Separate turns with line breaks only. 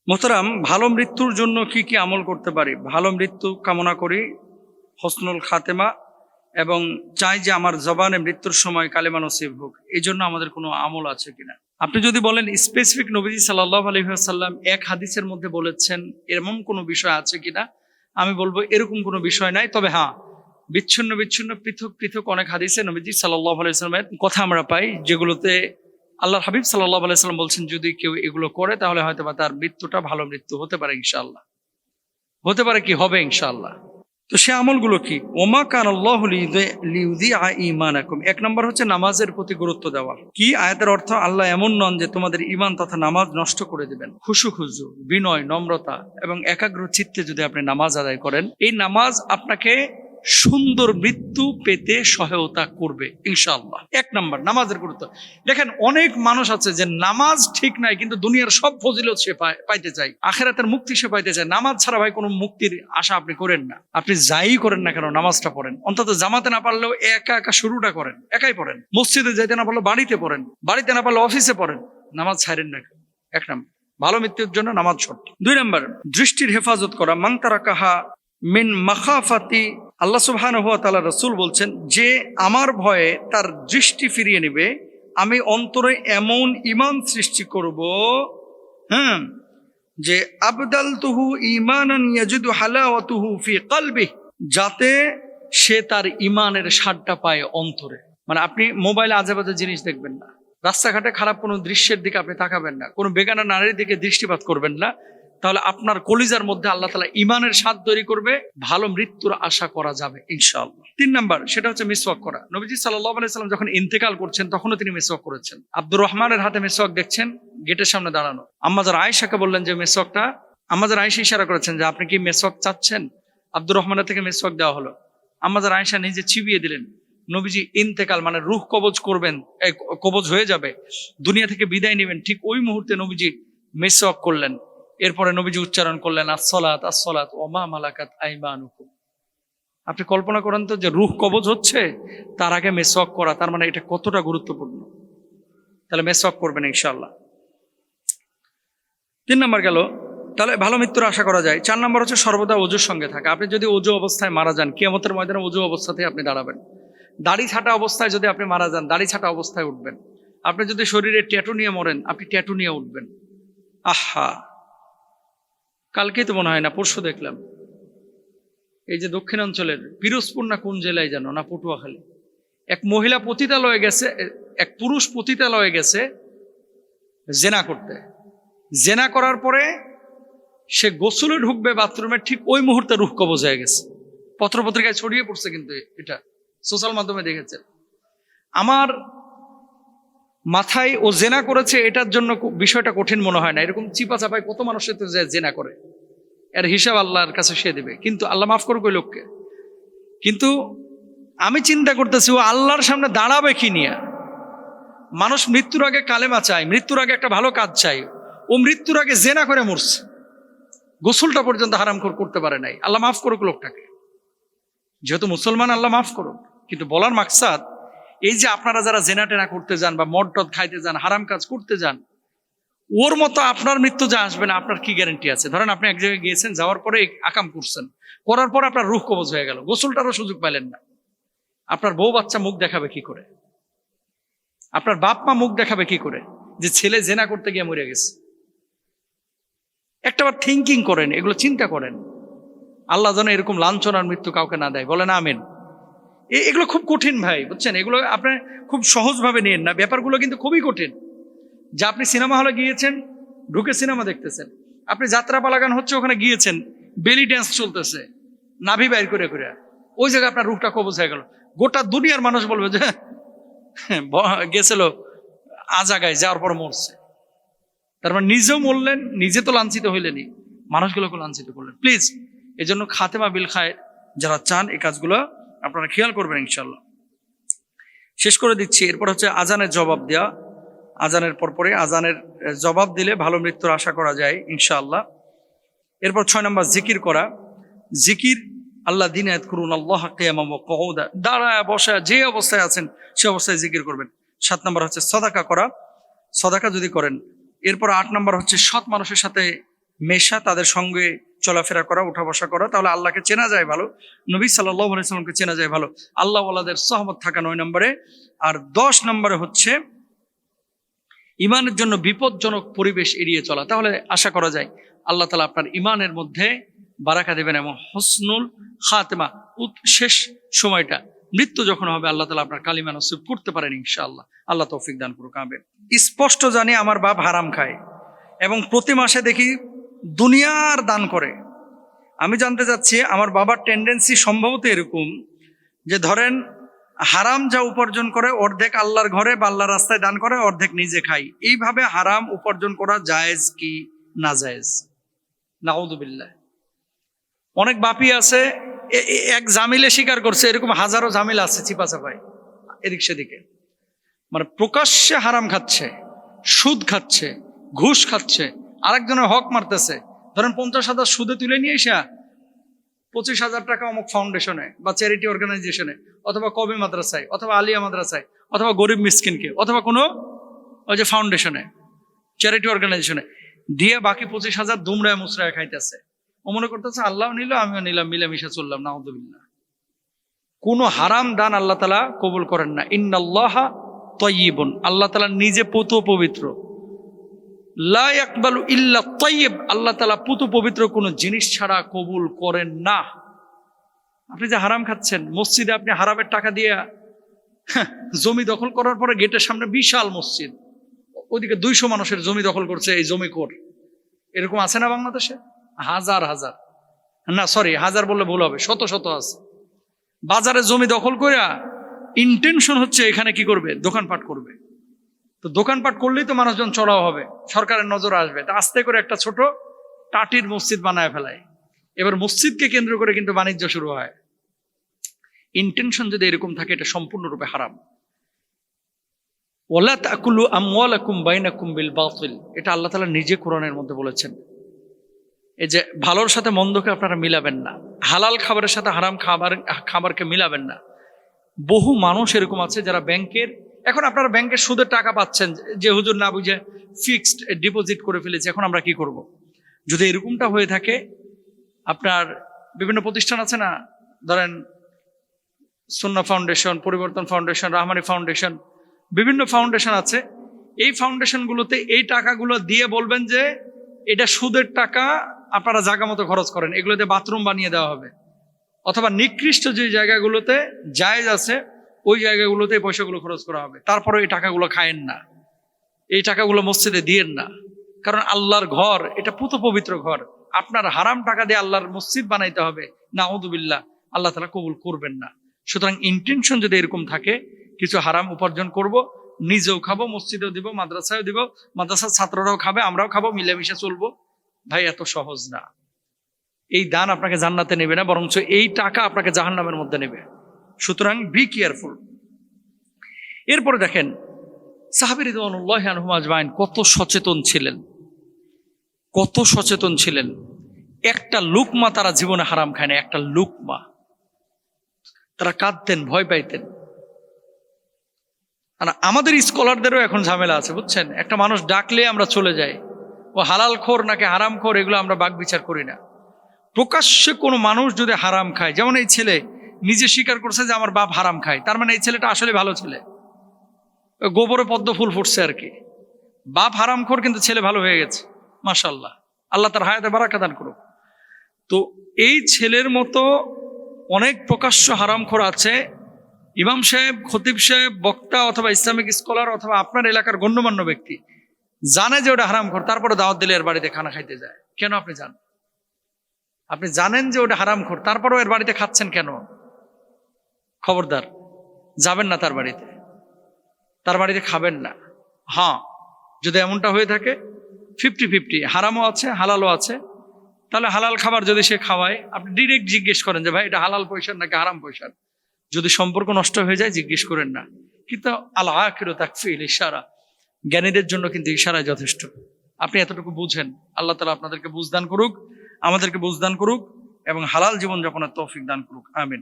মোহতারাম, ভালো মৃত্যুর জন্য কি কি আমল করতে পারি? ভালো মৃত্যু কামনা করি, হসনুল খাতেমা, এবং চাই যে আমার জবানে মৃত্যুর সময় কালেমা নসিব হোক। এই জন্য আমাদের কোনো আমল আছে কিনা? আপনি যদি বলেন স্পেসিফিক নবীজি সাল্লাল্লাহু আলাইহি ওয়াসাল্লাম এক হাদিসের মধ্যে বলেছেন এমন কোনো বিষয় আছে কিনা, আমি বলবো এরকম কোনো বিষয় নাই। তবে হ্যাঁ, বিচ্ছিন্ন বিচ্ছিন্ন পৃথক পৃথক অনেক হাদিসে নবীজি সাল্লাল্লাহু আলাইহি ওয়াসাল্লামের কথা আমরা পাই, যেগুলোতে আল্লাহর হাবিব সাল্লাল্লাহু আলাইহি ওয়াসাল্লাম বলছেন যদি কেউ এগুলো করে তাহলে হয়তো বা তার মৃত্যুটা ভালো মৃত্যু হতে পারে ইনশাআল্লাহ। হতে পারে কি, হবে ইনশাআল্লাহ। তো সে আমলগুলো কি? ওমা কানাল্লাহু লিইউযিআ ঈমানাকুম। এক নম্বর হচ্ছে নামাজের প্রতি গুরুত্ব দেওয়া। কি আয়াতের অর্থ? আল্লাহ এমন নন যে তোমাদের ঈমান তথা নামাজ নষ্ট করে দিবেন। খুশু, বিনয়, নম্রতা এবং একাগ্র চিত্তে যদি আপনি নামাজ আদায় করেন, এই নামাজ আপনাকে সুন্দর মৃত্যু পেতে সহায়তা করবে ইনশাআল্লাহ। এক নম্বর নামাজের গুরুত্ব। দেখেন, অনেক মানুষ আছে যে নামাজ ঠিক নাই কিন্তু দুনিয়ার সব ফজিলত সে পাইতে চায়, আখিরাতের মুক্তি সে পাইতে চায়। নামাজ ছাড়া ভাই কোনো মুক্তির আশা আপনি করেন না। আপনি যাই করেন না কেন নামাজটা পড়েন। অন্তত জামাতে না পারলেও একা একা শুরুটা করেন, একাই পড়েন। মসজিদে যাইতে না পারলে বাড়িতে পড়েন, বাড়িতে না পারলে অফিসে পড়েন। নামাজ ছাড়েন না। এক নম্বর, ভালো মৃত্যুর জন্য নামাজ শর্ত। দুই নম্বর, দৃষ্টির হেফাজত করা। মান তারাকাহা মিন মাখাফাতি, আল্লাহ সুবহানাহু ওয়া তাআলা, রাসূল বলছেন যে আমার ভয়ে তার দৃষ্টি ফিরিয়ে নেবে, আমি অন্তরে এমন ঈমান সৃষ্টি করব, যে আবদালতুহু ঈমানান ইয়াজিদু হালাওয়াতুহু ফি কলবিহি, যাতে সে তার ঈমানের স্বাদটা পায় অন্তরে। মানে আপনি মোবাইলে আজেবাজে জিনিস দেখবেন না, রাস্তাঘাটে খারাপ কোনো দৃশ্যের দিকে আপনি তাকাবেন না, কোনো বেগানা নারীর দিকে দৃষ্টিপাত করবেন না। তাহলে আপনার কলিজার মধ্যে আল্লাহ তাআলা ঈমানের স্বাদ তৈরি করবে, ভালো মৃত্যুর আশা করা যাবে ইনশাআল্লাহ। তিন নাম্বার, সেটা হচ্ছে মিসওয়াক করা। নবীজি সাল্লাল্লাহু আলাইহি সাল্লাম যখন ইন্তেকাল করছেন তখনও তিনি মিসওয়াক করেছেন। আব্দুর রহমানের হাতে মিসওয়াক দেখছেন, গেটের সামনে দাঁড়ানো। আম্মাজার আয়েশাকে বললেন যে মিসওয়াকটা, আম্মাজার আয়েশা ইশারা করেছেন যে আপনি কি মিসওয়াক চাচ্ছেন? আব্দুর রহমানের থেকে মিসওয়াক দেওয়া হলো। আম্মাজার আয়েশা নিজে চিবিয়ে দিলেন। নবীজি ইন্তেকাল মানে রূহ কবজ করবেন, কবজ হয়ে যাবে, দুনিয়া থেকে বিদায় নেবেন, ঠিক ওই মুহূর্তে নবীজি মিসওয়াক করলেন। এরপরে নবীজি উচ্চারণ করলেন আসসালাত আসসালাত ওয়া মা মালাকাত আইমানুকুম। আপনি কল্পনা করেন তো যে রূহ কবজ হচ্ছে, তার আগে মিসওয়াক করা, তার মানে এটা কতটা গুরুত্বপূর্ণ। তাহলে মিসওয়াক করবেন ইনশাআল্লাহ। তিন নম্বর গেল, তাহলে ভালো মৃত্যুর আশা করা যায়। চার নম্বর হচ্ছে সর্বদা ওযুর সঙ্গে থাকা। আপনি যদি ওযু অবস্থায় মারা যান, কিয়ামতের ময়দানে ওযু অবস্থাতেই আপনি দাঁড়াবেন। দাড়ি ছাটা অবস্থায় যদি আপনি মারা যান, দাড়ি ছাটা অবস্থায় উঠবেন। আপনি যদি শরীরে ট্যাটু নিয়ে মরেন, আপনি ট্যাটু নিয়ে উঠবেন। আহা, কালকেই তো মনে হয় না পরশু দেখলাম, এই যে দক্ষিণাঞ্চলের পিরোজপুর না কোন জেলায় যেন, না পটুয়াখালী, এক মহিলা পতিতালয়ে গেছে, এক পুরুষ পতিতালয়ে গেছে জেনা করতে। জেনা করার পরে সে গোসলে ঢুকবে বাথরুমে, ঠিক ওই মুহূর্তে রূহ কবজ হয়ে গেছে। পত্রপত্রিকায় ছড়িয়ে পড়ছে, কিন্তু এটা সোশ্যাল মাধ্যমে দেখেছে। আমার মাথায় ও জেনা করেছে এটার জন্য বিষয়টা কঠিন মনে হয় না। এরকম চিপা চাপায় কত মানুষের তো জেনা করে, এর হিসাব আল্লাহর কাছে সে দেবে, কিন্তু আল্লাহ মাফ করবে ওই লোককে। কিন্তু আমি চিন্তা করতেছি ও আল্লাহর সামনে দাঁড়াবে কি নিয়ে? মানুষ মৃত্যুর আগে কালেমা চায়, মৃত্যুর আগে একটা ভালো কাজ চাই। ও মৃত্যুর আগে জেনা করে মরছে, গোসলটা পর্যন্ত হারাম করতে পারে নাই। আল্লাহ মাফ করুক লোকটাকে, যেহেতু মুসলমান, আল্লাহ মাফ করুক। কিন্তু বলার মাকসাদ এই যে আপনারা যারা জেনা টেনা করতে যান বা মদ টদ খাইতে যান, হারাম কাজ করতে যান, ওর মতো আপনার মৃত্যু যা আসবে না, আপনার কি গ্যারান্টি আছে? ধরেন আপনি এক জায়গায় গিয়েছেন, যাওয়ার পরে আকাম করছেন, করার পর আপনার রূহ কবজ হয়ে গেল, গোসলটারও সুযোগ পেলেন না। আপনার বউ বাচ্চা মুখ দেখাবে কি করে? আপনার বাপ মা মুখ দেখাবে কি করে যে ছেলে জেনা করতে গিয়ে মরে গেছে? একটাবার থিঙ্কিং করেন, এগুলো চিন্তা করেন। আল্লাহ যেন এরকম লাঞ্ছনার মৃত্যু কাউকে না দেয়, বলেন আমিন। এগুলো খুব কঠিন ভাই, বুঝছেন? এগুলো আপনি খুব সহজভাবে নিয়েন না, ব্যাপারগুলো কিন্তু খুবই কঠিন। যে আপনি সিনেমা হলে গিয়েছেন, ঢুকে সিনেমা দেখতেছেন, আপনি যাত্রাপালা গান হচ্ছে ওখানে গিয়েছেন, বেলি ড্যান্স চলতেছে, নাভি বাইর করে করে, ওই জায়গায় আপনার রূহটা কবজ হয়ে গেল। গোটা দুনিয়ার মানুষ বলবে যে গেছিল আজাগায়, যাওয়ার পর মরছে। তার মানে নিজেও মরলেন, নিজে তো লাঞ্ছিত হইলেনি, মানুষগুলোকে লাঞ্ছিত করলেন। প্লিজ এই জন্য খাতেমা বিল খায়ের যারা চান, এই কাজগুলো আপনারা খেয়াল করবেন ইনশাল্লাহ। শেষ করে দিচ্ছি। এরপর হচ্ছে আজানের জবাব দেওয়া। আজানের পরে আজানের জবাব দিলে ভালো মৃত্যুর আশা করা যায় ইনশাআল্লাহ। এরপর 6 নম্বর জিকির করা। জিকির আল্লাহ দিন আয়াত করুন, আল্লাহ কিয়ামান ওয়া কুউদা, দাঁড়ায় বসা যে অবস্থায় আছেন সে অবস্থায় জিকির করবেন। 7 নম্বর হচ্ছে সদাকা করা, সদাকা যদি করেন। এরপর 8 নম্বর হচ্ছে সৎ মানুষের সাথে মেশা, তাদের সঙ্গে চলাফেরা করা, উঠা বসা করা, তাহলে আল্লাহকে চেনা যায় ভালো, নবী সাল্লাল্লাহু আলাইহি সাল্লামকে চেনা যায় ভালো, আল্লাহ ওয়ালাদের সহবত থাকা 9 নম্বরে। আর 10 নম্বরে হচ্ছে ইমানের জন্য বিপজ্জনক পরিবেশ এড়িয়ে চলা। তাহলে আশা করা যায় আল্লাহ তাআলা আপনার ইমানের মধ্যে বারাকা দেবেন এবং হসনুল খাতেমা, শেষ সময়টা, মৃত্যু যখন হবে, আল্লাহ তাআলা আপনার কালিমা নসিব করতে পারেন ইনশাআল্লাহ। আল্লাহ তৌফিক দান করুক, আমিন। স্পষ্ট জানি আমার বাপ হারাম খায় এবং প্রতি মাসে দেখি দুনিয়ার দান করে। আমি জানতে চাচ্ছি আমার বাবার টেন্ডেন্সি সম্ভবত এরকম যে ধরেন হারাম যা উপার্জন করে অর্ধেক আল্লাহর ঘরে বা আল্লাহর রাস্তায় দান করে, অর্ধেক নিজে খাই। এইভাবে হারাম উপার্জন করা জায়েজ কি না জায়েজ? নাউযুবিল্লাহ। অনেক বাপি আছে এক জামিলে স্বীকার করছে, এরকম হাজারো জামিল আছে চিপাচাপাই এদিক সেদিকে, মানে প্রকাশ্যে হারাম খাচ্ছে, সুদ খাচ্ছে, ঘুষ খাচ্ছে, আরেকজনের হক মারতেছে। ধরেন 50,000 সুদে তুলে নিয়ে এসে 25,000 টাকা অমুক ফাউন্ডেশনে বা চ্যারিটি অর্গানাইজেশনে অথবা কবি মাদ্রাসায় অথবা আলিয়া মাদ্রাসায় অথবা গরিব মিসকিনকে অথবা কোনো ওই যে ফাউন্ডেশনে, চ্যারিটি অর্গানাইজেশনে দিয়ে বাকি 25,000 দুমড়ায় মুচড়ায় খাইতেছে। ও মনে করতেছে আল্লাহ নিল আমিও নিলাম, মিলামিশা চললাম। নাউযুবিল্লাহ। কোনো হারাম দান আল্লাহ তাআলা কবুল করেন না। ইন্নাল্লাহা তাইয়্যিবুন, আল্লাহ তাআলা নিজে পুত পবিত্র। লা ইয়াকবালু ইল্লা তাইয়্যিব, আল্লাহ তাআলা পুত পবিত্র কোনো জিনিস ছাড়া কবুল করেন না। আপনি যে হারাম খাচ্ছেন, মসজিদে আপনি হারামের টাকা দিয়ে জমি দখল করার পরে গেটের সামনে বিশাল মসজিদ, ওদিকে 200 মানুষের জমি দখল করছে এই জমিখোর। এরকম আছে না বাংলাদেশে? হাজার হাজার, না সরি হাজার বললে ভুল হবে, শত শত আছে। বাজারে জমি দখল করে ইন্টেনশন হচ্ছে এখানে কি করবে, দোকানপাট করবে। তো দোকানপাট করলেই তো মানুষজন চড়াও হবে, সরকারের নজর আসবে। তা আস্তে করে একটা ছোট টাটির মসজিদ বানায় ফেলায়। এবার মসজিদকে কেন্দ্র করে কিন্তু বাণিজ্য শুরু হয়। ইন্টেনশন যদি এরকম থাকে, এটা সম্পূর্ণরূপে হারাম। ওয়ালা তাকুলু আমওয়ালাকুম বাইনাকুম বিল বাতিল, এটা আল্লাহ তাআলা নিজে কোরআনের মধ্যে বলেছেন। এই যে ভালোর সাথে মন্দকে আপনারা মিলাবেন না, হালাল খাবারের সাথে হারাম খাবারকে মিলাবেন না। বহু মানুষ এরকম আছে যারা ব্যাংকের, এখন আপনারা ব্যাংকের সুদের টাকা পাচ্ছেন, যে হুজুর না বুঝে ফিক্সড ডিপোজিট করে ফেলেছে, এখন আমরা কি করব? যদি এরকমটা হয়ে থাকে, আপনার বিভিন্ন প্রতিষ্ঠান আছে না, ধরেন সুন্নাহ ফাউন্ডেশন, পরিবর্তন ফাউন্ডেশন, রাহমানি ফাউন্ডেশন, বিভিন্ন ফাউন্ডেশন আছে। এই ফাউন্ডেশনগুলোতে এই টাকাগুলো দিয়ে বলবেন যে এটা সুদের টাকা, আপনারা জায়গা মতো খরচ করেন, এগুলোতে বাথরুম বানিয়ে দেওয়া হবে। অথবা নিকৃষ্ট যে জায়গাগুলোতে জায়েজ আছে ওই জায়গাগুলোতে পয়সাগুলো খরচ করা হবে। তারপরে এই টাকাগুলো খায়েন না, এই টাকাগুলো মসজিদে দিয়েন না, কারণ আল্লাহর ঘর এটা পুত পবিত্র ঘর। আপনার হারাম টাকা দিয়ে আল্লাহর মসজিদ বানাইতে হবে, নাউযুবিল্লাহ, আল্লাহ তাআলা কবুল করবেন না। সুতরাং ইন্টেনশন যদি এরকম থাকে, কিছু হারাম উপার্জন করব, নিজেও খাবো, মসজিদেও দিব, মাদ্রাসায়ও দিব, মাদ্রাসার ছাত্ররাও খাবে, আমরাও খাবো, মিলেমিশে চলবো, ভাই এত সহজ না। এই দান আপনাকে জান্নাতে নেবে না, বরঞ্চ এই টাকা আপনাকে জাহান্নামের মধ্যে নেবে। সুতরাং বি কেয়ারফুল। এরপরে দেখেন সাহাবী রিদওয়ানুল্লাহি আনহুম আজমাইন কত সচেতন ছিলেন, কত সচেতন ছিলেন। একটা লুকমা তারা জীবনে হারাম খায় না, একটা লুকমা। তারা কাঁদতেন, ভয় পাইতেন। আর আমাদের স্কলারদেরও এখন ঝামেলা আছে, বুঝছেন। একটা মানুষ ডাকলে আমরা চলে যাই, ও হালাল খোর নাকি হারাম খোর এগুলো আমরা বাক বিচার করি না। প্রকাশ্যে কোনো মানুষ যদি হারাম খায়, যেমন এই ছেলে নিজে স্বীকার করছে যে আমার বাপ হারাম খায়, তার মানে এই ছেলেটা আসলে ভালো ছেলে, গোবরে পদ্ম ফুল ফুটছে আর কি। বাপ হারাম খোর কিন্তু ছেলে ভালো হয়ে গেছে, মাশাআল্লাহ, আল্লাহ তার হায়াতে বারাকা দান করুক। তো এই ছেলের মতো অনেক প্রকাশ্য হারামখোর আছে। ইমাম সাহেব, খতিব সাহেব, বক্তা অথবা ইসলামিক স্কলার অথবা আপনার এলাকার গণ্যমান্য ব্যক্তি জানে যে ওটা হারামখোর, তারপরে দাওয়াত দিলে এর বাড়িতে খানা খাইতে যায়। কেন আপনি জান? আপনি জানেন যে ওটা হারামখোর, তারপরেও এর বাড়িতে খাচ্ছেন কেন? খবরদার, যাবেন না তার বাড়িতে, তার বাড়িতে খাবেন না। হ্যাঁ, যদি এমনটা হয়ে থাকে 50-50, হারামও আছে হালালও আছে, তাহলে হালাল খাবার যদি সে খাওয়ায়, আপনি ডিরেক্ট জিজ্ঞেস করেন যে ভাই এটা হালাল পয়সার নাকি হারাম পয়সার। যদি সম্পর্ক নষ্ট হয়ে যায় জিজ্ঞেস করেন না। কিন্তু আল আকিরু তাকফিল, ইশারা, জ্ঞানীদের জন্য কিন্তু ইশারায় যথেষ্ট। আপনি এতটুকু বুঝেন, আল্লাহ তাআলা আপনাদেরকে বুঝদান করুক, আমাদেরকে বুঝদান করুক এবং হালাল জীবনযাপনের তৌফিক দান করুক, আমিন।